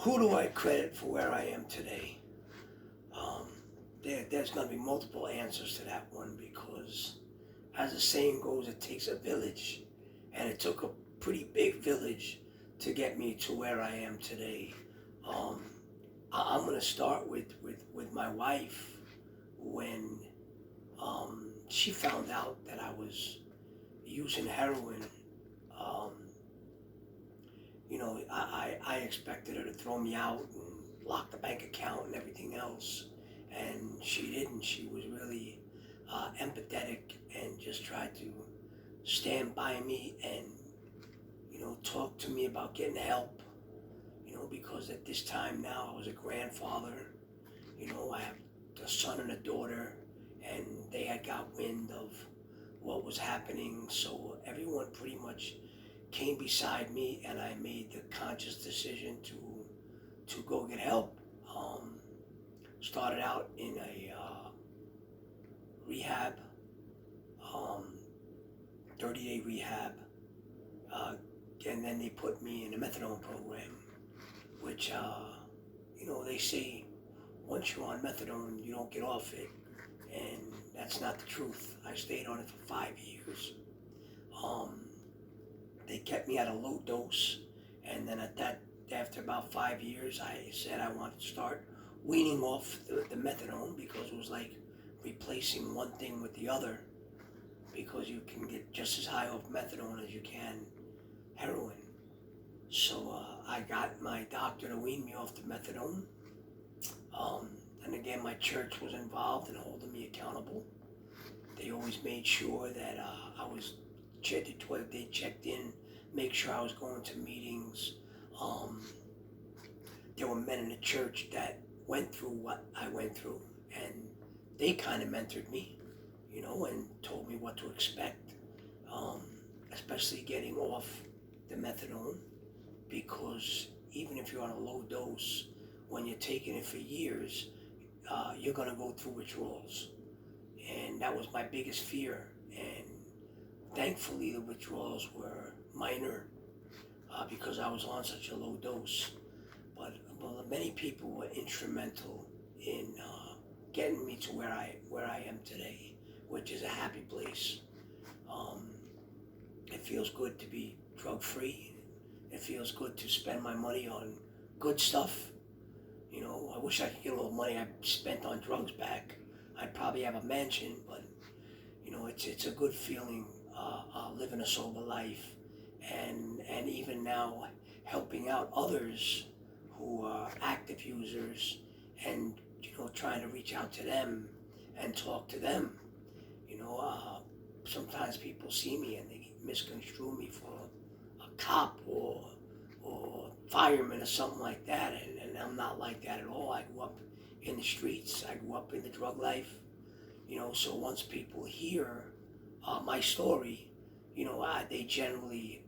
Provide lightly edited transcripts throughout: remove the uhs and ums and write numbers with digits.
Who do I credit for where I am today? Um, there's going to be multiple answers to that one because, as the saying goes, it takes a village, and it took a pretty big village to get me to where I am today. Um, I'm going to start with my wife when she found out that I was using heroin. Um, I expected her to throw me out and lock the bank account and everything else. And she didn't. She was really empathetic and just tried to stand by me and, talk to me about getting help. Because at this time now I was a grandfather. I have a son and a daughter, and they had got wind of what was happening. So everyone pretty much came beside me, and I made the conscious decision to go get help. Um, Started out in a rehab, um, 30-day rehab, uh, and then they put me in a methadone program, which they say once you're on methadone, you don't get off it, and that's not the truth. I stayed on it for 5 years. Um, they kept me at a low dose, and then after about 5 years, I said I wanted to start weaning off the methadone because it was like replacing one thing with the other, because you can get just as high off methadone as you can heroin. So I got my doctor to wean me off the methadone. And again, my church was involved in holding me accountable. They always made sure that I was checked. They checked in, make sure I was going to meetings. Um, there were men in the church that went through what I went through, and they kind of mentored me, and told me what to expect, um, especially getting off the methadone, because even if you're on a low dose, when you're taking it for years, you're going to go through withdrawals. And that was my biggest fear. And thankfully, the withdrawals were minor because I was on such a low dose. But many people were instrumental in getting me to where I am today, which is a happy place. Um, it feels good to be drug free. It feels good to spend my money on good stuff. I wish I could get all the money I spent on drugs back. I'd probably have a mansion, but it's a good feeling living a sober life, and even now helping out others who are active users, and trying to reach out to them and talk to them. Sometimes people see me and they misconstrue me for a cop or fireman or something like that, and I'm not like that at all. I grew up in the streets. I grew up in the drug life. So once people hear my story, they generally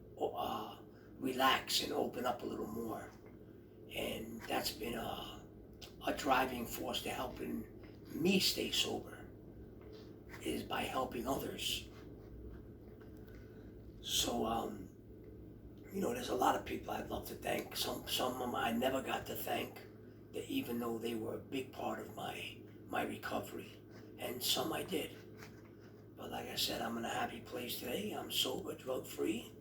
relax and open up a little more, and that's been a driving force to helping me stay sober, is by helping others. So there's a lot of people I'd love to thank. Some of them I never got to thank, that even though they were a big part of my recovery, and some I did. But like I said, I'm in a happy place today. I'm sober, drug free,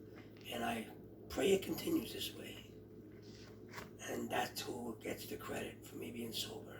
and I pray it continues this way. And that's who gets the credit for me being sober.